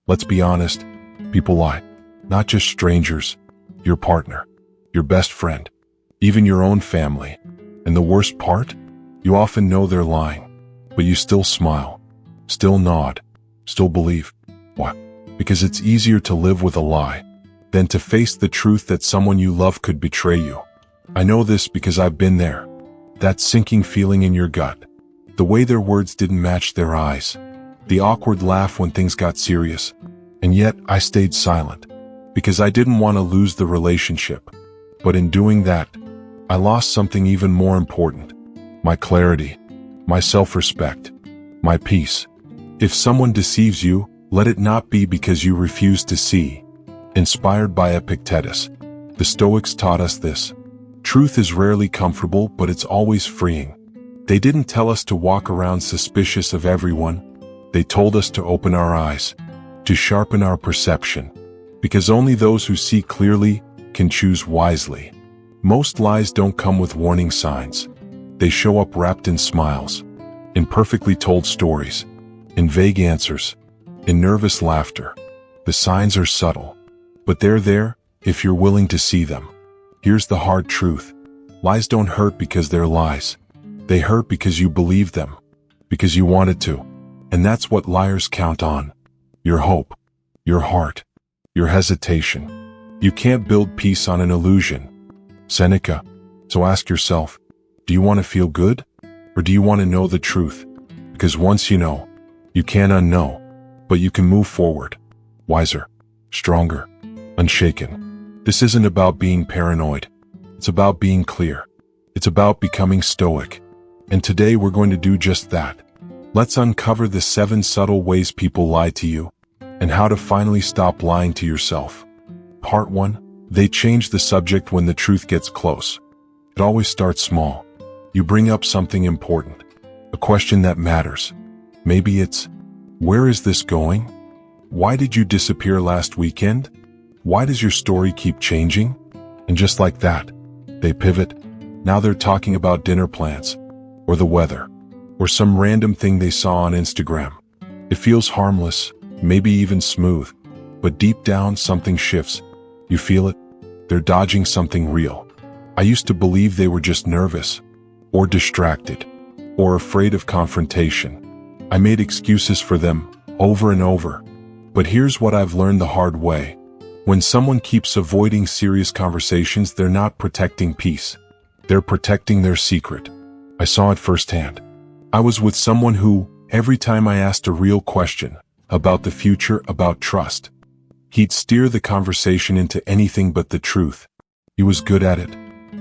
Let's be honest, people lie. Not just strangers, your partner, your best friend, even your own family. And the worst part? You often know they're lying, but you still smile, still nod, still believe. Why? Because it's easier to live with a lie than to face the truth that someone you love could betray you. I know this because I've been there. That sinking feeling in your gut, the way their words didn't match their eyes, the awkward laugh when things got serious. And yet I stayed silent because I didn't want to lose the relationship. But in doing that, I lost something even more important: my clarity, my self-respect, my peace. If someone deceives you, let it not be because you refuse to see. Inspired by Epictetus, the Stoics taught us this. Truth is rarely comfortable, but it's always freeing. They didn't tell us to walk around suspicious of everyone. They told us to open our eyes, to sharpen our perception, because only those who see clearly can choose wisely. Most lies don't come with warning signs. They show up wrapped in smiles, in perfectly told stories, in vague answers, in nervous laughter. The signs are subtle, but they're there if you're willing to see them. Here's the hard truth. Lies don't hurt because they're lies. They hurt because you believe them, because you wanted to. And that's what liars count on. Your hope, your heart, your hesitation. You can't build peace on an illusion. Seneca. So ask yourself, do you want to feel good? Or do you want to know the truth? Because once you know, you can't unknow, but you can move forward. Wiser, stronger, unshaken. This isn't about being paranoid. It's about being clear. It's about becoming stoic. And today we're going to do just that. Let's uncover the 7 subtle ways people lie to you, and how to finally stop lying to yourself. Part 1. They change the subject when the truth gets close. It always starts small. You bring up something important, a question that matters. Maybe it's, where is this going? Why did you disappear last weekend? Why does your story keep changing? And just like that, they pivot. Now they're talking about dinner plans, or the weather, or some random thing they saw on Instagram. It feels harmless, maybe even smooth, but deep down something shifts. You feel it? They're dodging something real. I used to believe they were just nervous, or distracted, or afraid of confrontation. I made excuses for them over and over. But here's what I've learned the hard way. When someone keeps avoiding serious conversations, they're not protecting peace. They're protecting their secret. I saw it firsthand. I was with someone who, every time I asked a real question about the future, about trust, he'd steer the conversation into anything but the truth. He was good at it.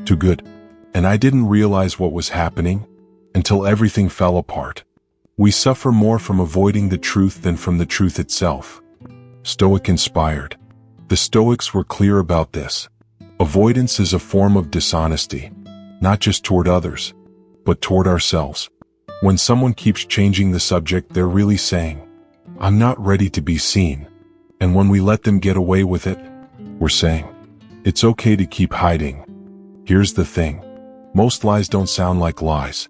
Too good. And I didn't realize what was happening until everything fell apart. We suffer more from avoiding the truth than from the truth itself. Stoic inspired. The Stoics were clear about this. Avoidance is a form of dishonesty, not just toward others, but toward ourselves. When someone keeps changing the subject, they're really saying, I'm not ready to be seen. And when we let them get away with it, we're saying, it's okay to keep hiding. Here's the thing. Most lies don't sound like lies.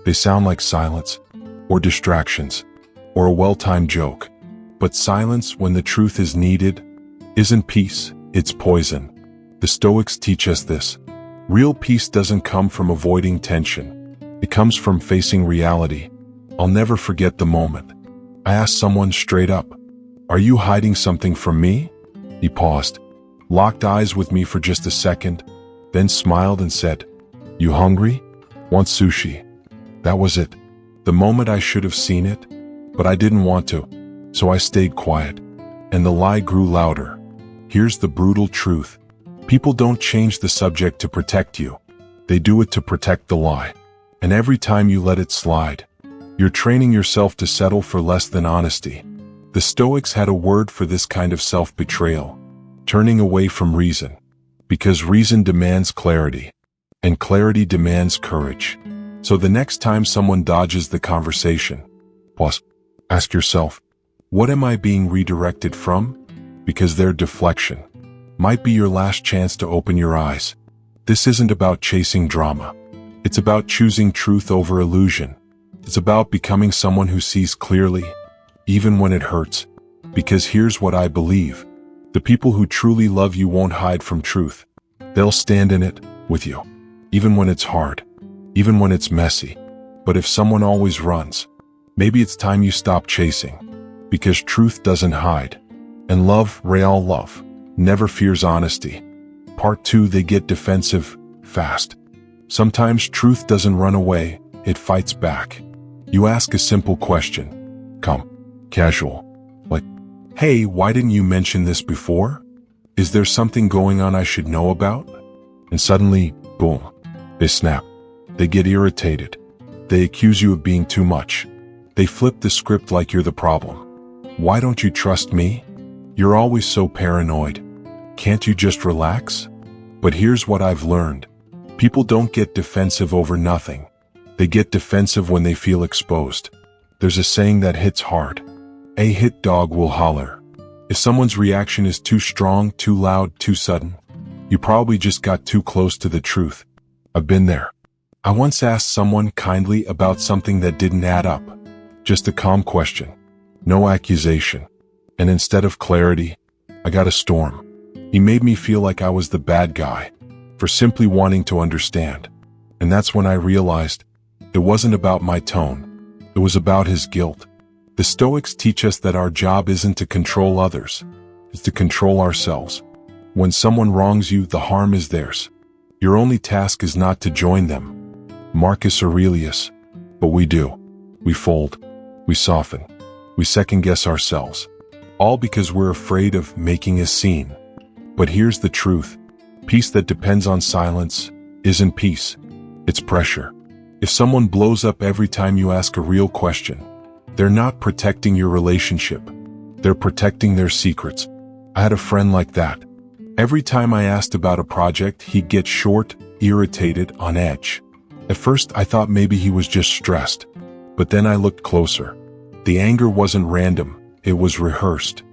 They sound like silence, or distractions, or a well-timed joke. But silence, when the truth is needed, isn't peace, it's poison. The Stoics teach us this. Real peace doesn't come from avoiding tension. It comes from facing reality. I'll never forget the moment. I asked someone straight up, are you hiding something from me? He paused, locked eyes with me for just a second, then smiled and said, you hungry? Want sushi? That was it. The moment I should have seen it, but I didn't want to, so I stayed quiet, and the lie grew louder. Here's the brutal truth. People don't change the subject to protect you. They do it to protect the lie. And every time you let it slide, you're training yourself to settle for less than honesty. The Stoics had a word for this kind of self-betrayal: turning away from reason. Because reason demands clarity, and clarity demands courage. So the next time someone dodges the conversation, pause. Ask yourself, what am I being redirected from? Because their deflection might be your last chance to open your eyes. This isn't about chasing drama. It's about choosing truth over illusion. It's about becoming someone who sees clearly, even when it hurts. Because here's what I believe. The people who truly love you won't hide from truth. They'll stand in it with you, even when it's hard, even when it's messy. But if someone always runs, maybe it's time you stop chasing, because truth doesn't hide. And love, real love, never fears honesty. Part 2, they get defensive fast. Sometimes truth doesn't run away, it fights back. You ask a simple question, casual, like, hey, why didn't you mention this before? Is there something going on I should know about? And suddenly, boom, they snap. They get irritated. They accuse you of being too much. They flip the script like you're the problem. Why don't you trust me? You're always so paranoid. Can't you just relax? But here's what I've learned. People don't get defensive over nothing. They get defensive when they feel exposed. There's a saying that hits hard. A hit dog will holler. If someone's reaction is too strong, too loud, too sudden, you probably just got too close to the truth. I've been there. I once asked someone kindly about something that didn't add up. Just a calm question. No accusation. And instead of clarity, I got a storm. He made me feel like I was the bad guy for simply wanting to understand. And that's when I realized it wasn't about my tone. It was about his guilt. The Stoics teach us that our job isn't to control others. It's to control ourselves. When someone wrongs you, the harm is theirs. Your only task is not to join them. Marcus Aurelius. But we do. We fold. We soften. We second-guess ourselves. All because we're afraid of making a scene. But here's the truth. Peace that depends on silence isn't peace. It's pressure. If someone blows up every time you ask a real question, they're not protecting your relationship. They're protecting their secrets. I had a friend like that. Every time I asked about a project, he'd get short, irritated, on edge. At first, I thought maybe he was just stressed. But then I looked closer. The anger wasn't random, it was rehearsed.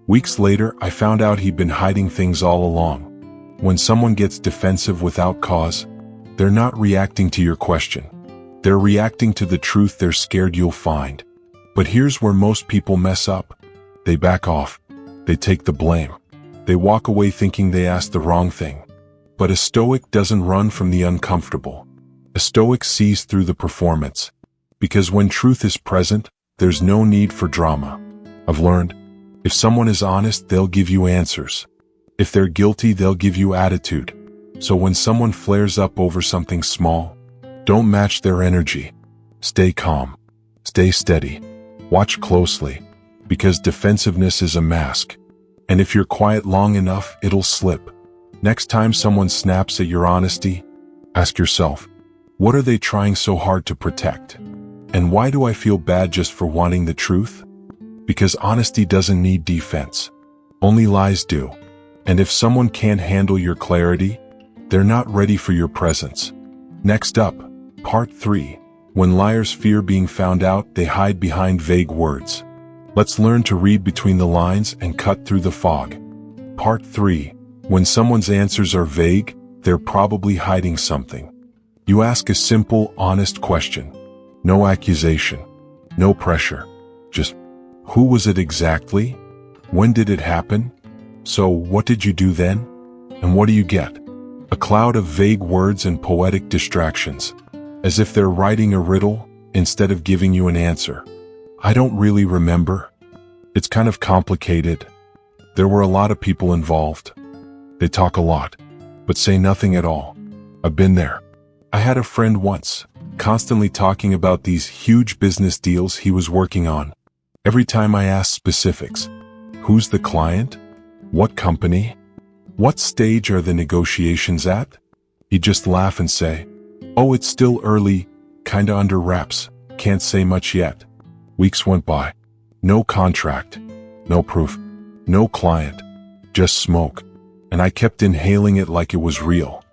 Weeks later, I found out he'd been hiding things all along. When someone gets defensive without cause, they're not reacting to your question. They're reacting to the truth they're scared you'll find. But here's where most people mess up. They back off. They take the blame. They walk away thinking they asked the wrong thing. But a Stoic doesn't run from the uncomfortable. A Stoic sees through the performance. Because when truth is present, there's no need for drama. I've learned, if someone is honest, they'll give you answers. If they're guilty, they'll give you attitude. So when someone flares up over something small, don't match their energy. Stay calm. Stay steady. Watch closely. Because defensiveness is a mask. And if you're quiet long enough, it'll slip. Next time someone snaps at your honesty, ask yourself, what are they trying so hard to protect? And why do I feel bad just for wanting the truth? Because honesty doesn't need defense. Only lies do. And if someone can't handle your clarity, they're not ready for your presence. Next up, part 3. When liars fear being found out, they hide behind vague words. Let's learn to read between the lines and cut through the fog. Part 3. When someone's answers are vague, they're probably hiding something. You ask a simple, honest question. No accusation. No pressure. Just, who was it exactly? When did it happen? So what did you do then? And what do you get? A cloud of vague words and poetic distractions. As if they're writing a riddle instead of giving you an answer. I don't really remember. It's kind of complicated. There were a lot of people involved. They talk a lot, but say nothing at all. I've been there. I had a friend once, constantly talking about these huge business deals he was working on. Every time I asked specifics, who's the client? What company? What stage are the negotiations at? He'd just laugh and say, oh, it's still early, kinda under wraps, can't say much yet. Weeks went by. No contract, no proof, no client, just smoke. And I kept inhaling it like it was real.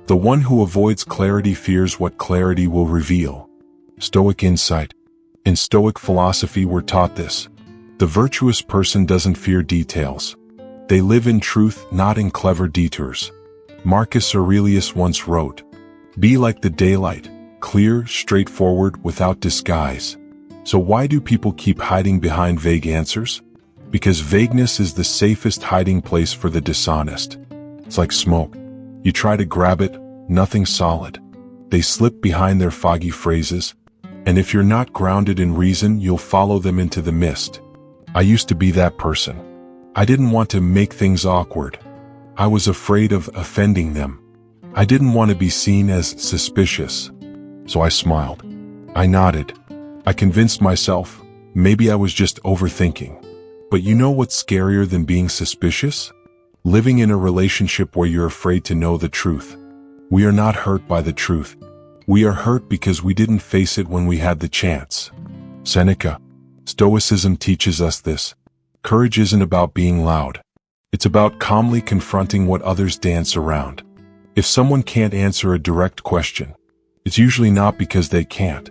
The one who avoids clarity fears what clarity will reveal. Stoic insight. In Stoic philosophy, we're taught this. The virtuous person doesn't fear details. They live in truth, not in clever detours. Marcus Aurelius once wrote, be like the daylight, clear, straightforward, without disguise. So why do people keep hiding behind vague answers? Because vagueness is the safest hiding place for the dishonest. It's like smoke. You try to grab it, nothing solid. They slip behind their foggy phrases, and if you're not grounded in reason, you'll follow them into the mist. I used to be that person. I didn't want to make things awkward. I was afraid of offending them. I didn't want to be seen as suspicious. So I smiled. I nodded. I convinced myself, maybe I was just overthinking. But you know what's scarier than being suspicious? Living in a relationship where you're afraid to know the truth. We are not hurt by the truth. We are hurt because we didn't face it when we had the chance. Seneca. Stoicism teaches us this. Courage isn't about being loud. It's about calmly confronting what others dance around. If someone can't answer a direct question, it's usually not because they can't.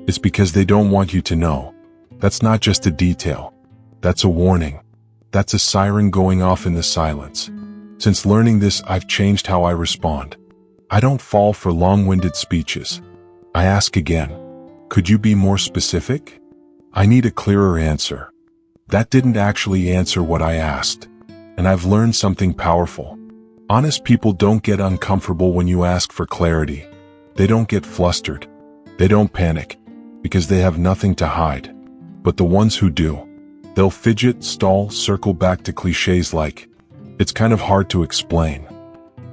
It's because they don't want you to know. That's not just a detail. That's a warning. That's a siren going off in the silence. Since learning this, I've changed how I respond. I don't fall for long-winded speeches. I ask again, could you be more specific? I need a clearer answer. That didn't actually answer what I asked. And I've learned something powerful. Honest people don't get uncomfortable when you ask for clarity. They don't get flustered. They don't panic, because they have nothing to hide. But the ones who do, they'll fidget, stall, circle back to cliches like, it's kind of hard to explain.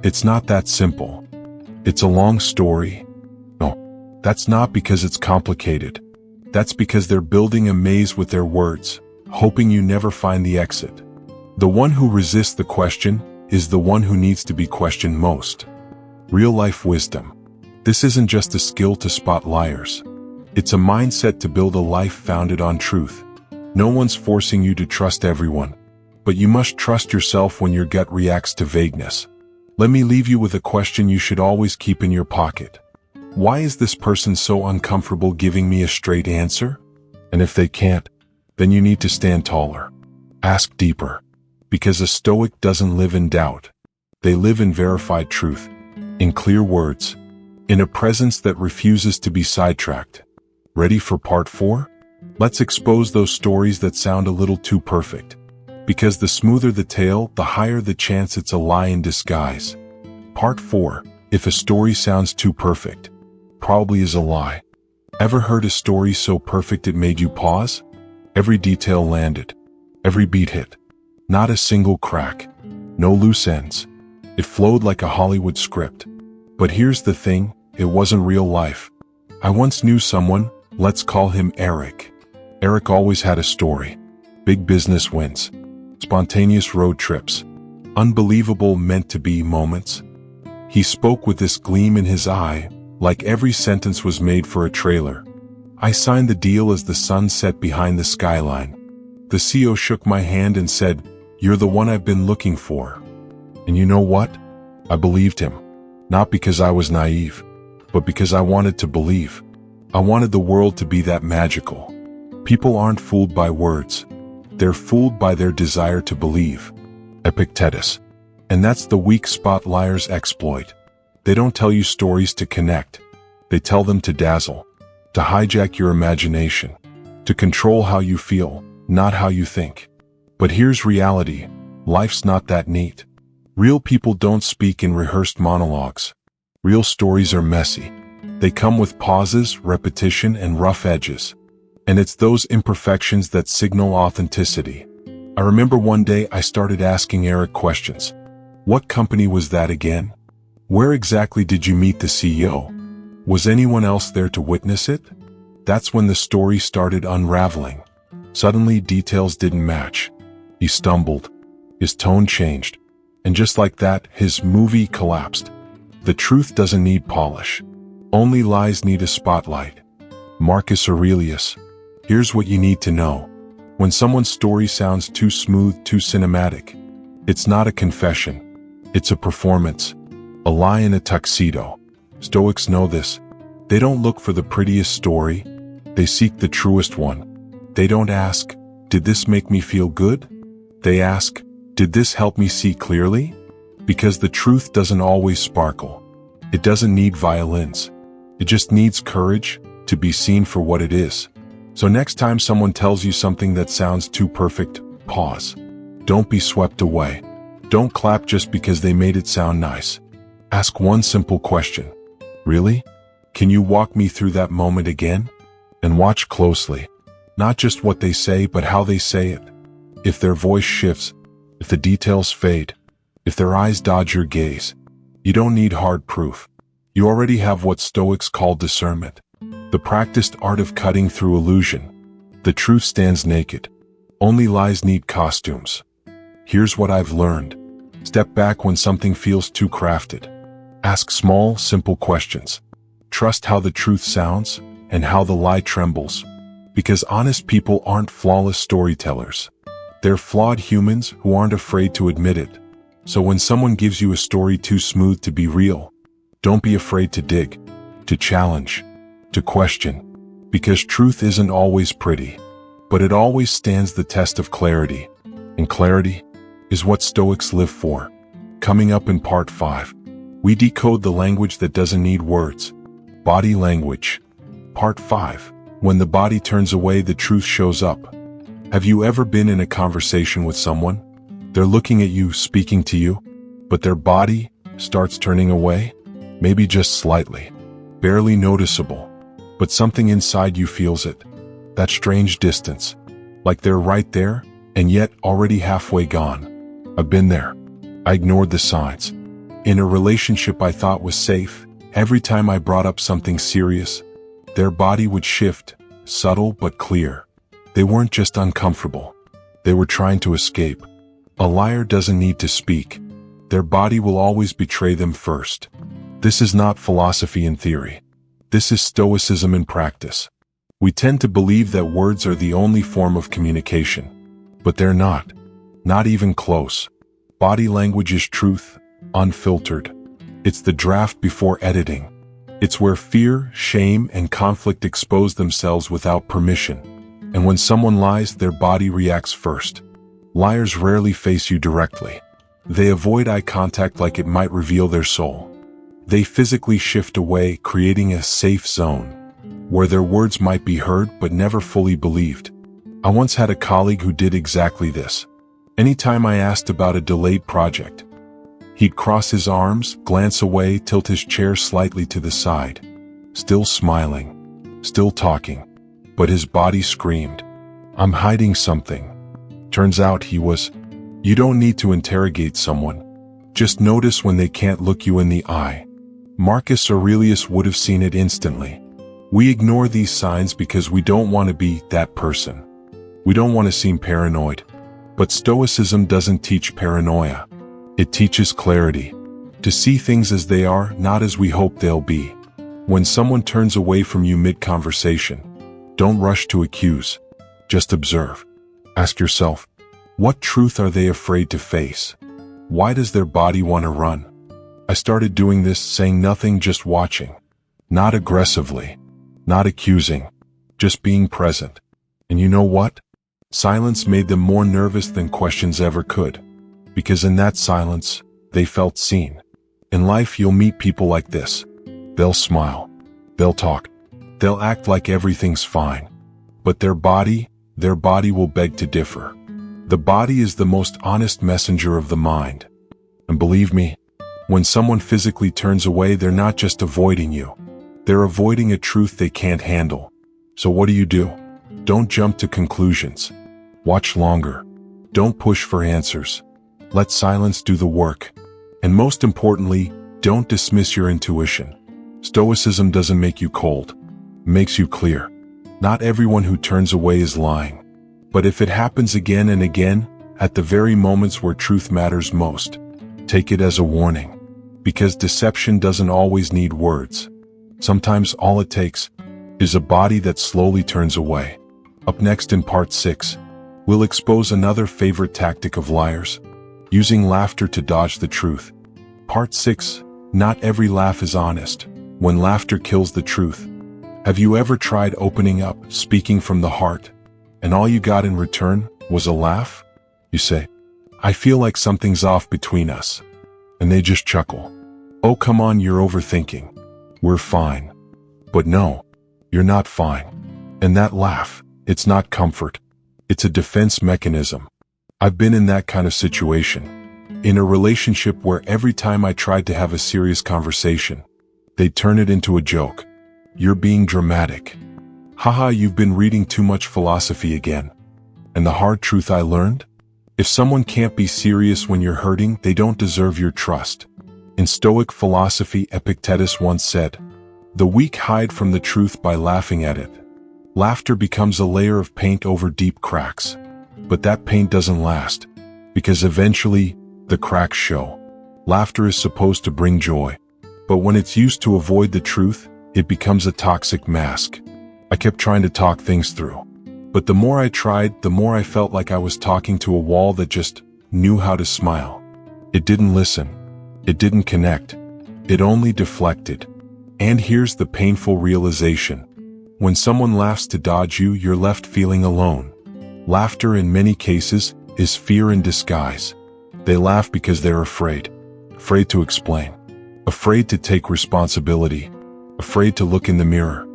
It's not that simple. It's a long story. No, that's not because it's complicated. That's because they're building a maze with their words, hoping you never find the exit. The one who resists the question is the one who needs to be questioned most. Real-life wisdom. This isn't just a skill to spot liars. It's a mindset to build a life founded on truth. No one's forcing you to trust everyone, but you must trust yourself when your gut reacts to vagueness. Let me leave you with a question you should always keep in your pocket. Why is this person so uncomfortable giving me a straight answer? And if they can't, then you need to stand taller. Ask deeper. Because a Stoic doesn't live in doubt. They live in verified truth, in clear words, in a presence that refuses to be sidetracked. Ready for part 4? Let's expose those stories that sound a little too perfect. Because the smoother the tale, the higher the chance it's a lie in disguise. Part 4. If a story sounds too perfect, probably is a lie. Ever heard a story so perfect it made you pause? Every detail landed. Every beat hit. Not a single crack. No loose ends. It flowed like a Hollywood script. But here's the thing, it wasn't real life. I once knew someone, let's call him Eric. Eric always had a story. Big business wins. Spontaneous road trips. Unbelievable meant-to-be moments. He spoke with this gleam in his eye, like every sentence was made for a trailer. I signed the deal as the sun set behind the skyline. The CEO shook my hand and said, "You're the one I've been looking for." And you know what? I believed him. Not because I was naive, but because I wanted to believe. I wanted the world to be that magical. People aren't fooled by words. They're fooled by their desire to believe. Epictetus. And that's the weak spot liars exploit. They don't tell you stories to connect. They tell them to dazzle, to hijack your imagination, to control how you feel, not how you think. But here's reality. Life's not that neat. Real people don't speak in rehearsed monologues. Real stories are messy. They come with pauses, repetition, and rough edges. And it's those imperfections that signal authenticity. I remember one day I started asking Eric questions. What company was that again? Where exactly did you meet the CEO? Was anyone else there to witness it? That's when the story started unraveling. Suddenly details didn't match. He stumbled. His tone changed. And just like that, his movie collapsed. The truth doesn't need polish. Only lies need a spotlight. Marcus Aurelius. Here's what you need to know. When someone's story sounds too smooth, too cinematic, it's not a confession. It's a performance. A lie in a tuxedo. Stoics know this. They don't look for the prettiest story. They seek the truest one. They don't ask, did this make me feel good? They ask, did this help me see clearly? Because the truth doesn't always sparkle. It doesn't need violins. It just needs courage to be seen for what it is. So next time someone tells you something that sounds too perfect, Pause. Don't be swept away. Don't clap just because they made it sound nice. Ask one simple question. Really? Can you walk me through that moment again? And watch closely. Not just what they say, but how they say it. If their voice shifts, if the details fade, if their eyes dodge your gaze, you don't need hard proof. You already have what Stoics call discernment, the practiced art of cutting through illusion. The truth stands naked. Only lies need costumes. Here's what I've learned. Step back when something feels too crafted. Ask small, simple questions. Trust how the truth sounds and how the lie trembles. Because honest people aren't flawless storytellers. They're flawed humans who aren't afraid to admit it. So when someone gives you a story too smooth to be real, don't be afraid to dig, to challenge, to question. Because truth isn't always pretty, but it always stands the test of clarity. And clarity is what Stoics live for. Coming up in part 5, we decode the language that doesn't need words. Body language. Part 5. When the body turns away, the truth shows up. Have you ever been in a conversation with someone? They're looking at you, speaking to you, but their body starts turning away? Maybe just slightly. Barely noticeable. But something inside you feels it. That strange distance. Like they're right there, and yet already halfway gone. I've been there. I ignored the signs. In a relationship I thought was safe, every time I brought up something serious, their body would shift, subtle but clear. They weren't just uncomfortable. They were trying to escape. A liar doesn't need to speak. Their body will always betray them first. This is not philosophy in theory. This is Stoicism in practice. We tend to believe that words are the only form of communication. But they're not. Not even close. Body language is truth, unfiltered. It's the draft before editing. It's where fear, shame, and conflict expose themselves without permission. And when someone lies, their body reacts first. Liars rarely face you directly. They avoid eye contact like it might reveal their soul. They physically shift away, creating a safe zone, where their words might be heard but never fully believed. I once had a colleague who did exactly this. Anytime I asked about a delayed project, he'd cross his arms, glance away, tilt his chair slightly to the side. Still smiling, still talking, but his body screamed, "I'm hiding something." Turns out he was. You don't need to interrogate someone. Just notice when they can't look you in the eye. Marcus Aurelius would have seen it instantly. We ignore these signs because we don't want to be that person. We don't want to seem paranoid. But Stoicism doesn't teach paranoia. It teaches clarity. To see things as they are, not as we hope they'll be. When someone turns away from you mid-conversation, don't rush to accuse. Just observe. Ask yourself, what truth are they afraid to face? Why does their body want to run? I started doing this, saying nothing, just watching. Not aggressively. Not accusing. Just being present. And you know what? Silence made them more nervous than questions ever could. Because in that silence, they felt seen. In life, you'll meet people like this. They'll smile. They'll talk. They'll act like everything's fine. But their body will beg to differ. The body is the most honest messenger of the mind. And believe me, when someone physically turns away, they're not just avoiding you. They're avoiding a truth they can't handle. So what do? Don't jump to conclusions. Watch longer. Don't push for answers. Let silence do the work. And most importantly, don't dismiss your intuition. Stoicism doesn't make you cold. It makes you clear. Not everyone who turns away is lying. But if it happens again and again, at the very moments where truth matters most, take it as a warning. Because deception doesn't always need words. Sometimes all it takes is a body that slowly turns away. Up next in part 6, we'll expose another favorite tactic of liars, using laughter to dodge the truth. Part 6, not every laugh is honest, when laughter kills the truth. Have you ever tried opening up, speaking from the heart, and all you got in return was a laugh? You say, "I feel like something's off between us." And they just chuckle. "Oh, come on, you're overthinking. We're fine." But no, you're not fine. And that laugh, it's not comfort. It's a defense mechanism. I've been in that kind of situation. In a relationship where every time I tried to have a serious conversation, they'd turn it into a joke. You're being dramatic. Haha, you've been reading too much philosophy again. And the hard truth I learned? If someone can't be serious when you're hurting, they don't deserve your trust. In Stoic philosophy, Epictetus once said, "The weak hide from the truth by laughing at it. Laughter becomes a layer of paint over deep cracks. But that paint doesn't last, because eventually, the cracks show." Laughter is supposed to bring joy. But when it's used to avoid the truth, it becomes a toxic mask. I kept trying to talk things through. But the more I tried, the more I felt like I was talking to a wall that just knew how to smile. It didn't listen. It didn't connect. It only deflected. And here's the painful realization. When someone laughs to dodge you, you're left feeling alone. Laughter in many cases is fear in disguise. They laugh because they're afraid. Afraid to explain. Afraid to take responsibility. Afraid to look in the mirror.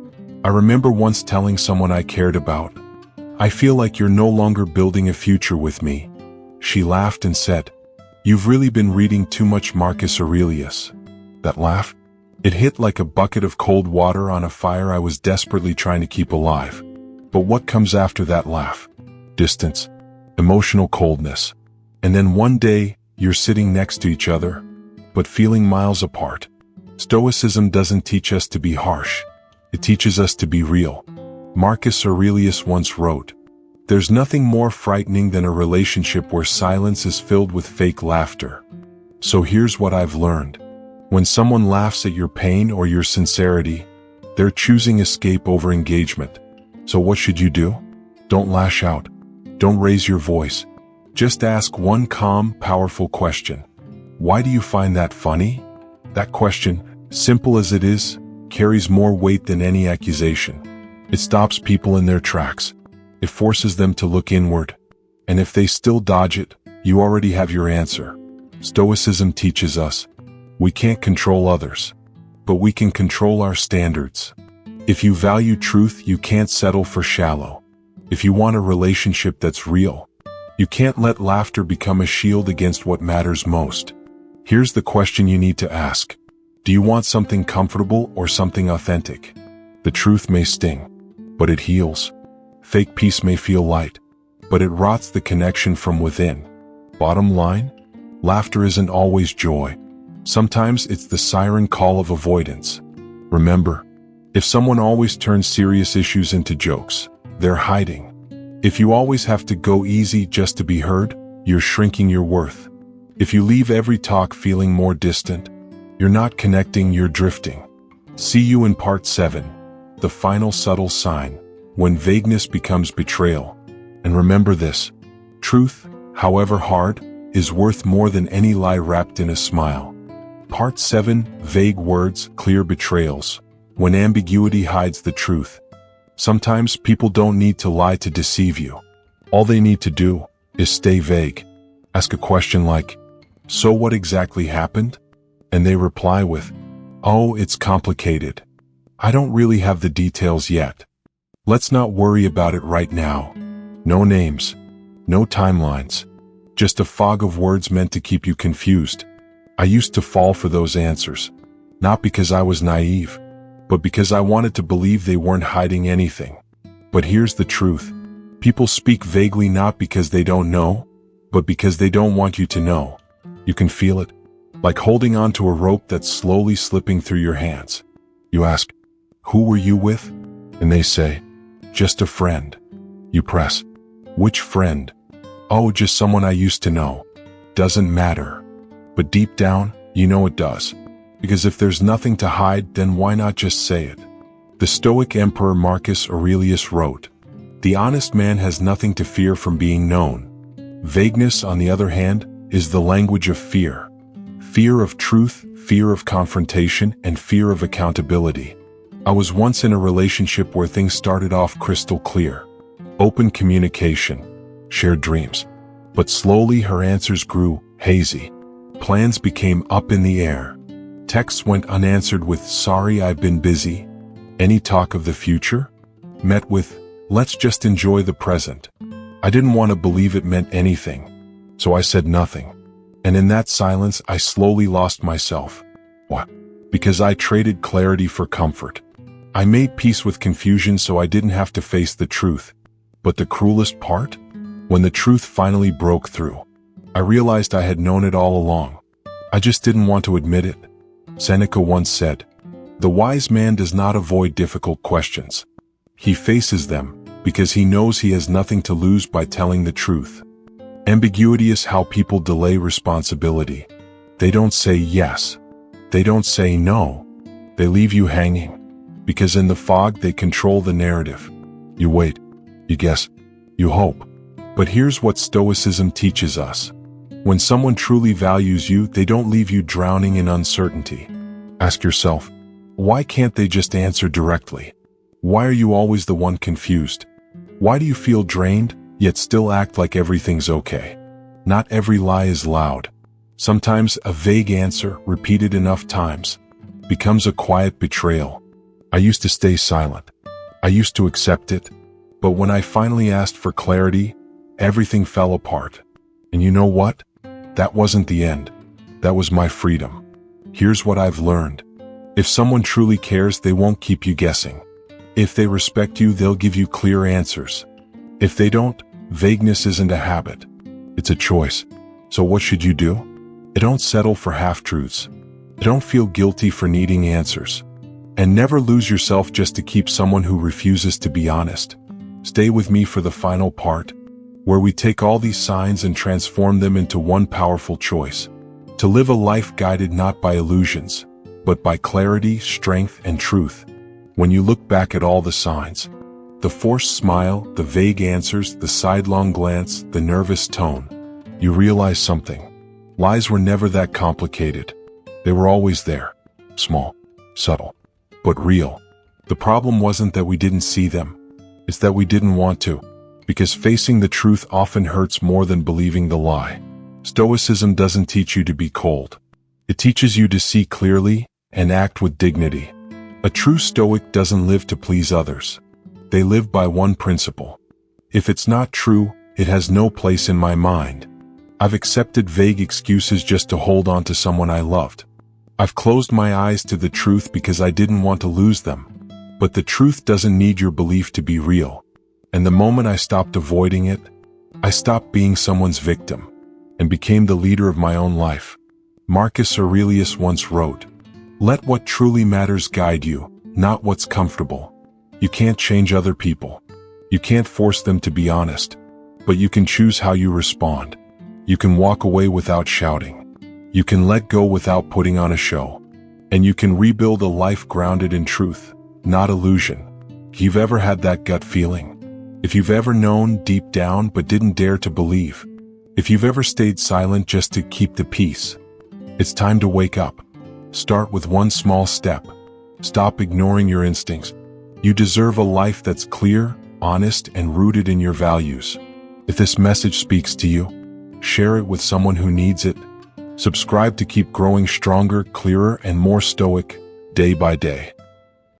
I remember once telling someone I cared about, "I feel like you're no longer building a future with me." She laughed and said, "You've really been reading too much Marcus Aurelius." That laugh? It hit like a bucket of cold water on a fire I was desperately trying to keep alive. But what comes after that laugh? Distance. Emotional coldness. And then one day, you're sitting next to each other, but feeling miles apart. Stoicism doesn't teach us to be harsh. It teaches us to be real. Marcus Aurelius once wrote, "There's nothing more frightening than a relationship where silence is filled with fake laughter." So here's what I've learned. When someone laughs at your pain or your sincerity, they're choosing escape over engagement. So what should you do? Don't lash out. Don't raise your voice. Just ask one calm, powerful question. Why do you find that funny? That question, simple as it is, carries more weight than any accusation. It stops people in their tracks. It forces them to look inward. And if they still dodge it, you already have your answer. Stoicism teaches us, we can't control others, but we can control our standards. If you value truth, you can't settle for shallow. If you want a relationship that's real, you can't let laughter become a shield against what matters most. Here's the question you need to ask. Do you want something comfortable or something authentic? The truth may sting, but it heals. Fake peace may feel light, but it rots the connection from within. Bottom line, laughter isn't always joy. Sometimes it's the siren call of avoidance. Remember, if someone always turns serious issues into jokes, they're hiding. If you always have to go easy just to be heard, you're shrinking your worth. If you leave every talk feeling more distant, you're not connecting, you're drifting. See you in part 7, the final subtle sign, when vagueness becomes betrayal. And remember this, truth, however hard, is worth more than any lie wrapped in a smile. Part 7, vague words, clear betrayals, when ambiguity hides the truth. Sometimes people don't need to lie to deceive you. All they need to do is stay vague. Ask a question like, "So what exactly happened?" And they reply with, "Oh, it's complicated. I don't really have the details yet. Let's not worry about it right now." No names, no timelines, just a fog of words meant to keep you confused. I used to fall for those answers, not because I was naive, but because I wanted to believe they weren't hiding anything. But here's the truth. People speak vaguely not because they don't know, but because they don't want you to know. You can feel it, like holding on to a rope that's slowly slipping through your hands. You ask, "Who were you with?" And they say, "Just a friend." You press, "Which friend?" "Oh, just someone I used to know." Doesn't matter. But deep down, you know it does. Because if there's nothing to hide, then why not just say it? The Stoic emperor Marcus Aurelius wrote, "The honest man has nothing to fear from being known." Vagueness, on the other hand, is the language of fear. Fear of truth, fear of confrontation, and fear of accountability. I was once in a relationship where things started off crystal clear. Open communication, shared dreams. But slowly her answers grew hazy. Plans became up in the air. Texts went unanswered with, "Sorry, I've been busy." Any talk of the future? Met with, "Let's just enjoy the present." I didn't want to believe it meant anything, So I said nothing. And in that silence, I slowly lost myself. Why? Because I traded clarity for comfort. I made peace with confusion so I didn't have to face the truth. But the cruelest part? When the truth finally broke through, I realized I had known it all along. I just didn't want to admit it. Seneca once said, "The wise man does not avoid difficult questions. He faces them because he knows he has nothing to lose by telling the truth." Ambiguity is how people delay responsibility. They don't say yes. They don't say no. They leave you hanging. Because in the fog, they control the narrative. You wait. You guess. You hope. But here's what Stoicism teaches us. When someone truly values you, they don't leave you drowning in uncertainty. Ask yourself, why can't they just answer directly? Why are you always the one confused? Why do you feel drained, yet still act like everything's okay? Not every lie is loud. Sometimes a vague answer, repeated enough times, becomes a quiet betrayal. I used to stay silent. I used to accept it. But when I finally asked for clarity, everything fell apart. And you know what? That wasn't the end. That was my freedom. Here's what I've learned. If someone truly cares, they won't keep you guessing. If they respect you, they'll give you clear answers. If they don't, vagueness isn't a habit. It's a choice. So what should you do? Don't settle for half-truths. Don't feel guilty for needing answers. And never lose yourself just to keep someone who refuses to be honest. Stay with me for the final part, where we take all these signs and transform them into one powerful choice. To live a life guided not by illusions, but by clarity, strength, and truth. When you look back at all the signs, the forced smile, the vague answers, the sidelong glance, the nervous tone, you realize something. Lies were never that complicated. They were always there. Small, subtle, but real. The problem wasn't that we didn't see them. It's that we didn't want to. Because facing the truth often hurts more than believing the lie. Stoicism doesn't teach you to be cold. It teaches you to see clearly and act with dignity. A true Stoic doesn't live to please others. They live by one principle. If it's not true, it has no place in my mind. I've accepted vague excuses just to hold on to someone I loved. I've closed my eyes to the truth because I didn't want to lose them. But the truth doesn't need your belief to be real. And the moment I stopped avoiding it, I stopped being someone's victim and became the leader of my own life. Marcus Aurelius once wrote, "Let what truly matters guide you, not what's comfortable." You can't change other people. You can't force them to be honest. But you can choose how you respond. You can walk away without shouting. You can let go without putting on a show. And you can rebuild a life grounded in truth, not illusion. If you've ever had that gut feeling, if you've ever known deep down but didn't dare to believe, if you've ever stayed silent just to keep the peace, it's time to wake up. Start with one small step. Stop ignoring your instincts. You deserve a life that's clear, honest, and rooted in your values. If this message speaks to you, share it with someone who needs it. Subscribe to keep growing stronger, clearer, and more stoic day by day.